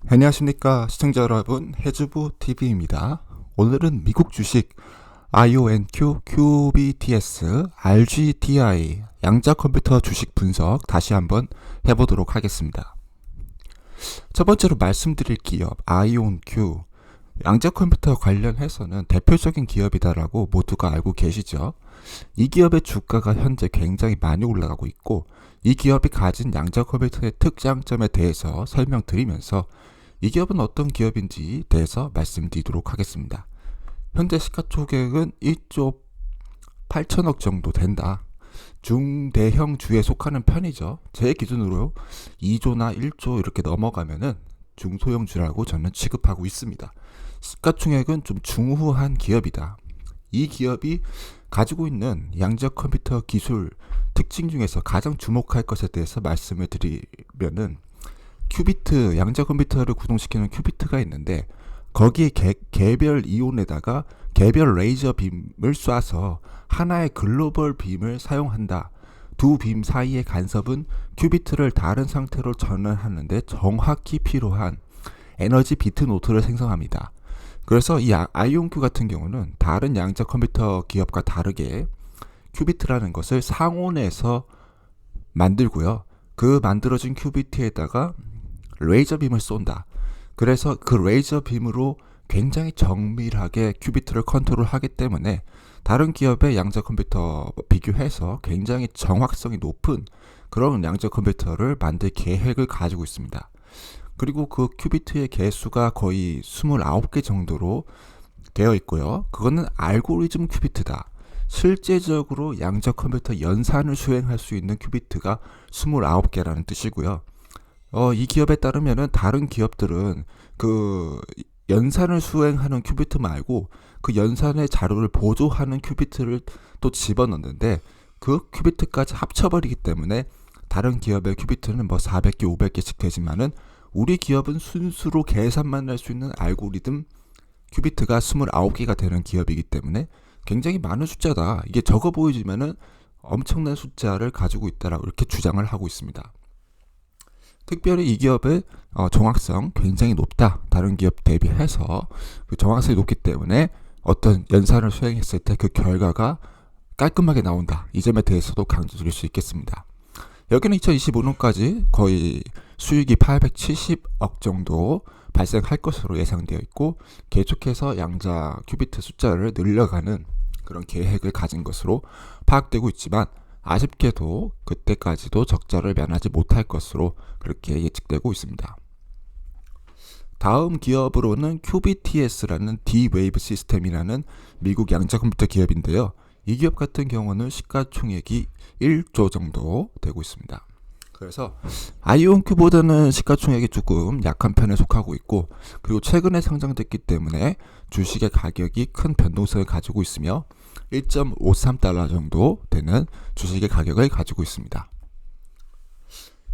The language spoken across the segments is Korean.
안녕하십니까 시청자 여러분, 해주부 TV입니다. 오늘은 미국 주식 IONQ, QBTS, RGTI 양자 컴퓨터 주식 분석 다시 한번 해보도록 하겠습니다. 첫 번째로 말씀드릴 기업 IONQ, 양자 컴퓨터 관련해서는 대표적인 기업이다라고 모두가 알고 계시죠. 이 기업의 주가가 현재 굉장히 많이 올라가고 있고, 이 기업이 가진 양자 컴퓨터의 특장점에 대해서 설명드리면서 이 기업은 어떤 기업인지 대해서 말씀드리도록 하겠습니다. 현재 시가총액은 1조 8천억 정도 된다. 중대형 주에 속하는 편이죠. 제 기준으로 2조나 1조 이렇게 넘어가면은 중소형 주라고 저는 취급하고 있습니다. 시가총액은 좀 중후한 기업이다. 이 기업이 가지고 있는 양자 컴퓨터 기술 특징 중에서 가장 주목할 것에 대해서 말씀을 드리면은 큐비트, 양자 컴퓨터를 구동시키는 큐비트가 있는데, 거기에 개별 이온에다가 개별 레이저 빔을 쏴서 하나의 글로벌 빔을 사용한다. 두 빔 사이의 간섭은 큐비트를 다른 상태로 전환하는데 정확히 필요한 에너지 비트 노트를 생성합니다. 그래서 이 아이온큐 같은 경우는 다른 양자 컴퓨터 기업과 다르게 큐비트라는 것을 상온에서 만들고요. 그 만들어진 큐비트에다가 레이저 빔을 쏜다. 그래서 그 레이저 빔으로 굉장히 정밀하게 큐비트를 컨트롤하기 때문에 다른 기업의 양자 컴퓨터 비교해서 굉장히 정확성이 높은 그런 양자 컴퓨터를 만들 계획을 가지고 있습니다. 그리고 그 큐비트의 개수가 거의 29개 정도로 되어 있고요. 그거는 알고리즘 큐비트다. 실제적으로 양자 컴퓨터 연산을 수행할 수 있는 큐비트가 29개라는 뜻이고요. 이 기업에 따르면은 다른 기업들은 그 연산을 수행하는 큐비트 말고 그 연산의 자료를 보조하는 큐비트를 또 집어넣는데, 그 큐비트까지 합쳐버리기 때문에 다른 기업의 큐비트는 뭐 400개, 500개씩 되지만은 우리 기업은 순수로 계산만 할 수 있는 알고리즘 큐비트가 29개가 되는 기업이기 때문에 굉장히 많은 숫자다. 이게 적어 보이지만은 엄청난 숫자를 가지고 있다라고 이렇게 주장을 하고 있습니다. 특별히 이 기업의 정확성 굉장히 높다. 다른 기업 대비해서 그 정확성이 높기 때문에 어떤 연산을 수행했을 때 그 결과가 깔끔하게 나온다. 이 점에 대해서도 강조드릴 수 있겠습니다. 여기는 2025년까지 거의 수익이 870억 정도 발생할 것으로 예상되어 있고, 계속해서 양자 큐비트 숫자를 늘려가는 그런 계획을 가진 것으로 파악되고 있지만, 아쉽게도 그때까지도 적자를 면하지 못할 것으로 그렇게 예측되고 있습니다. 다음 기업으로는 QBTS라는 D-Wave 시스템이라는 미국 양자 컴퓨터 기업인데요. 이 기업 같은 경우는 시가총액이 1조 정도 되고 있습니다. 그래서 아이온큐보다는 시가총액이 조금 약한 편에 속하고 있고, 그리고 최근에 상장됐기 때문에 주식의 가격이 큰 변동성을 가지고 있으며 1.53달러 정도 되는 주식의 가격을 가지고 있습니다.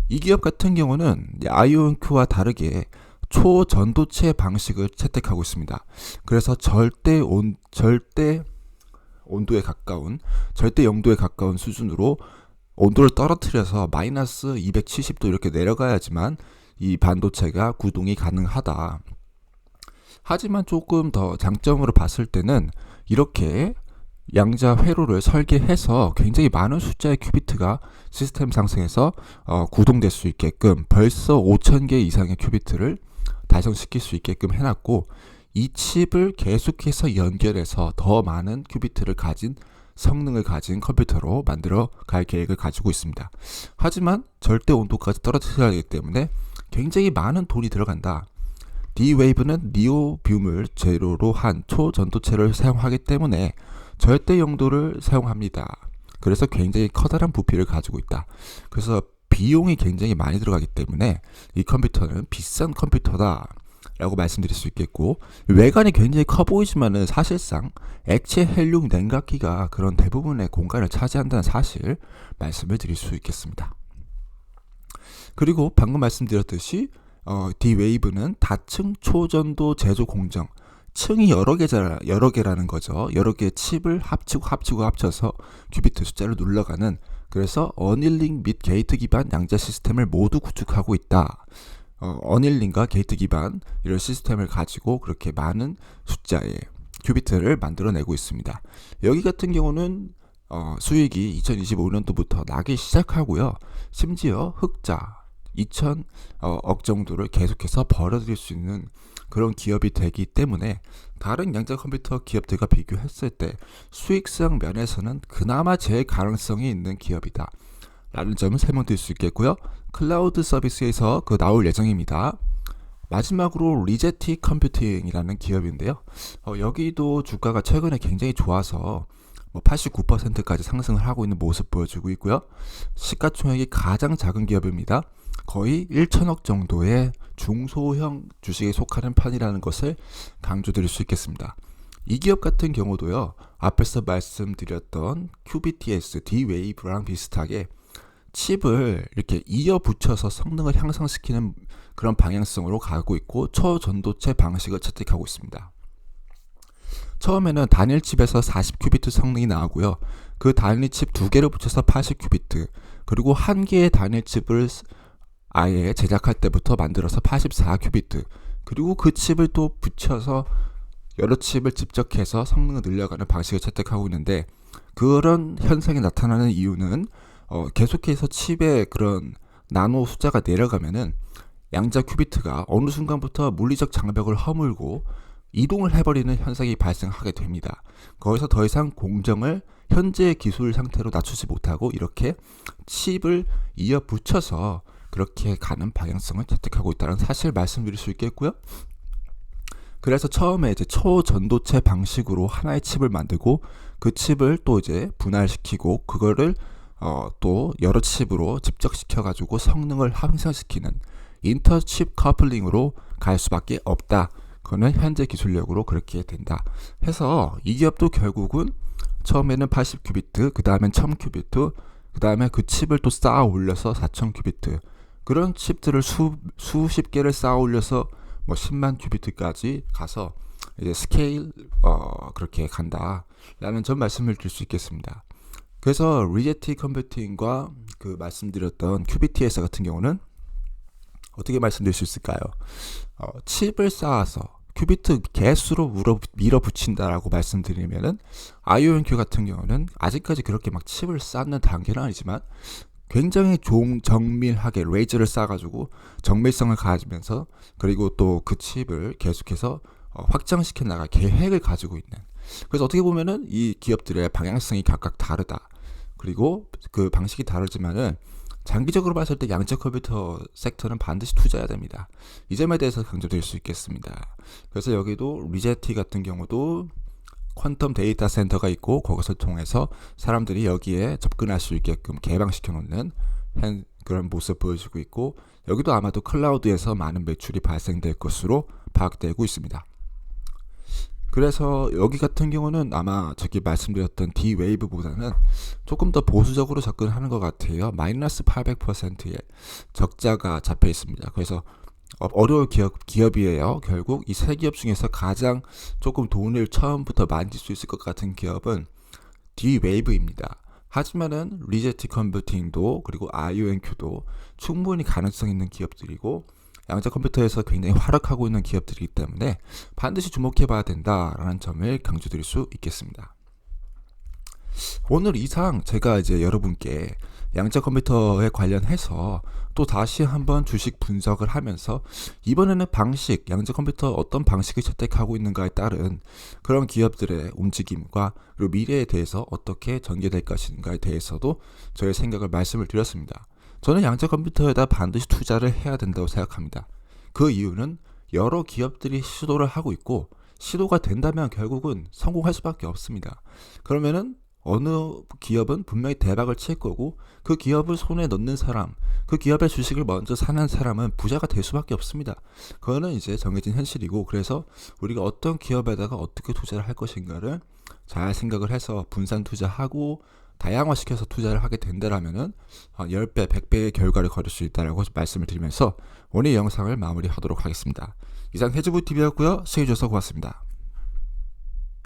이 기업 같은 경우는 아이온큐와 다르게 초전도체 방식을 채택하고 있습니다. 그래서 절대 온도에 가까운, 절대 영도에 가까운 수준으로 온도를 떨어뜨려서 마이너스 270도 이렇게 내려가야지만 이 반도체가 구동이 가능하다. 하지만 조금 더 장점으로 봤을 때는 이렇게 양자 회로를 설계해서 굉장히 많은 숫자의 큐비트가 시스템 상승에서 구동될 수 있게끔 벌써 5,000개 이상의 큐비트를 달성시킬 수 있게끔 해놨고, 이 칩을 계속해서 연결해서 더 많은 큐비트를 가진 성능을 가진 컴퓨터로 만들어 갈 계획을 가지고 있습니다. 하지만 절대 온도까지 떨어뜨려야 하기 때문에 굉장히 많은 돈이 들어간다. D-Wave는 니오뷴을 재료로 한 초전도체를 사용하기 때문에 절대 영도를 사용합니다. 그래서 굉장히 커다란 부피를 가지고 있다. 그래서 비용이 굉장히 많이 들어가기 때문에 이 컴퓨터는 비싼 컴퓨터다 라고 말씀드릴 수 있겠고, 외관이 굉장히 커 보이지만은 사실상 액체 헬륨 냉각기가 그런 대부분의 공간을 차지한다는 사실 말씀을 드릴 수 있겠습니다. 그리고 방금 말씀드렸듯이 D-Wave는 다층 초전도 제조 공정, 층이 여러 개라는 거죠. 여러 개의 칩을 합쳐서 큐비트 숫자를 눌러가는, 그래서 어닐링 및 게이트 기반 양자 시스템을 모두 구축하고 있다. 어닐링과 게이트 기반 이런 시스템을 가지고 그렇게 많은 숫자의 큐비트를 만들어내고 있습니다. 여기 같은 경우는 수익이 2025년도부터 나기 시작하고요. 심지어 흑자 2,000억 정도를 계속해서 벌어들일 수 있는 그런 기업이 되기 때문에 다른 양자 컴퓨터 기업들과 비교했을 때 수익성 면에서는 그나마 제일 가능성이 있는 기업이다 라는 점을 설명드릴 수 있겠고요. 클라우드 서비스에서 나올 예정입니다. 마지막으로 리제티 컴퓨팅이라는 기업인데요. 여기도 주가가 최근에 굉장히 좋아서 89%까지 상승을 하고 있는 모습 보여주고 있고요. 시가총액이 가장 작은 기업입니다. 거의 1천억 정도의 중소형 주식에 속하는 편이라는 것을 강조드릴 수 있겠습니다. 이 기업 같은 경우도요. 앞에서 말씀드렸던 QBTS, D-Wave랑 비슷하게 칩을 이렇게 이어 붙여서 성능을 향상시키는 그런 방향성으로 가고 있고 초전도체 방식을 채택하고 있습니다. 처음에는 단일 칩에서 40큐비트 성능이 나오고요. 그 단일 칩 두 개를 붙여서 80큐비트, 그리고 한 개의 단일 칩을 아예 제작할 때부터 만들어서 84큐비트, 그리고 그 칩을 또 붙여서 여러 칩을 집적해서 성능을 늘려가는 방식을 채택하고 있는데, 그런 현상이 나타나는 이유는 계속해서 칩의 그런 나노 숫자가 내려가면은 양자 큐비트가 어느 순간부터 물리적 장벽을 허물고 이동을 해버리는 현상이 발생하게 됩니다. 거기서 더 이상 공정을 현재의 기술 상태로 낮추지 못하고 이렇게 칩을 이어 붙여서 그렇게 가는 방향성을 채택하고 있다는 사실 말씀드릴 수 있겠고요. 그래서 처음에 이제 초전도체 방식으로 하나의 칩을 만들고 그 칩을 또 이제 분할시키고 그거를 또 여러 칩으로 집적시켜 가지고 성능을 향상시키는 인터칩 커플링으로 갈 수밖에 없다. 그거는 현재 기술력으로 그렇게 된다. 해서 이 기업도 결국은 처음에는 80큐비트, 그 다음엔 1000큐비트, 그 다음에 그 칩을 또 쌓아 올려서 4000큐비트, 그런 칩들을 수십 개를 쌓아 올려서 10만 큐비트까지 가서 이제 스케일 그렇게 간다라는 점 말씀을 드릴 수 있겠습니다. 그래서 리제티 컴퓨팅과 그 말씀드렸던 QBTS 같은 경우는 어떻게 말씀드릴 수 있을까요? 칩을 쌓아서 큐비트 개수로 밀어붙인다라고 말씀드리면은 IONQ 같은 경우는 아직까지 그렇게 막 칩을 쌓는 단계는 아니지만 굉장히 정밀하게 레이저를 쌓아가지고 정밀성을 가지면서 그리고 또 그 칩을 계속해서 확장시켜 나갈 계획을 가지고 있는, 그래서 어떻게 보면은 이 기업들의 방향성이 각각 다르다. 그리고 그 방식이 다르지만은 장기적으로 봤을 때 양자 컴퓨터 섹터는 반드시 투자해야 됩니다. 이 점에 대해서 강조드릴 수 있겠습니다. 그래서 여기도 리제티 같은 경우도 퀀텀 데이터 센터가 있고 거기서 통해서 사람들이 여기에 접근할 수 있게끔 개방시켜 놓는 그런 모습 보여주고 있고, 여기도 아마도 클라우드에서 많은 매출이 발생될 것으로 파악되고 있습니다. 그래서 여기 같은 경우는 아마 저기 말씀드렸던 D-Wave보다는 조금 더 보수적으로 접근하는 것 같아요. 마이너스 800%의 적자가 잡혀 있습니다. 그래서 어려운 기업이에요. 결국 이 세 기업 중에서 가장 조금 돈을 처음부터 만질 수 있을 것 같은 기업은 D-Wave입니다. 하지만은 리제티 컴퓨팅도 그리고 IONQ도 충분히 가능성 있는 기업들이고 양자 컴퓨터에서 굉장히 활약하고 있는 기업들이기 때문에 반드시 주목해 봐야 된다라는 점을 강조드릴 수 있겠습니다. 오늘 이상 제가 이제 여러분께 양자 컴퓨터에 관련해서 또 다시 한번 주식 분석을 하면서 이번에는 방식, 양자 컴퓨터 어떤 방식을 채택하고 있는가에 따른 그런 기업들의 움직임과 그리고 미래에 대해서 어떻게 전개될 것인가에 대해서도 저의 생각을 말씀을 드렸습니다. 저는 양자 컴퓨터에다 반드시 투자를 해야 된다고 생각합니다. 그 이유는 여러 기업들이 시도를 하고 있고 시도가 된다면 결국은 성공할 수밖에 없습니다. 그러면은 어느 기업은 분명히 대박을 칠 거고 그 기업을 손에 넣는 사람, 그 기업의 주식을 먼저 사는 사람은 부자가 될 수밖에 없습니다. 그거는 이제 정해진 현실이고, 그래서 우리가 어떤 기업에다가 어떻게 투자를 할 것인가를 잘 생각을 해서 분산 투자하고 다양화시켜서 투자를 하게 된다라면은 10배, 100배의 결과를 거둘 수 있다라고 말씀을 드리면서 오늘 영상을 마무리하도록 하겠습니다. 이상 해주부TV였고요. 시청해주셔서 고맙습니다.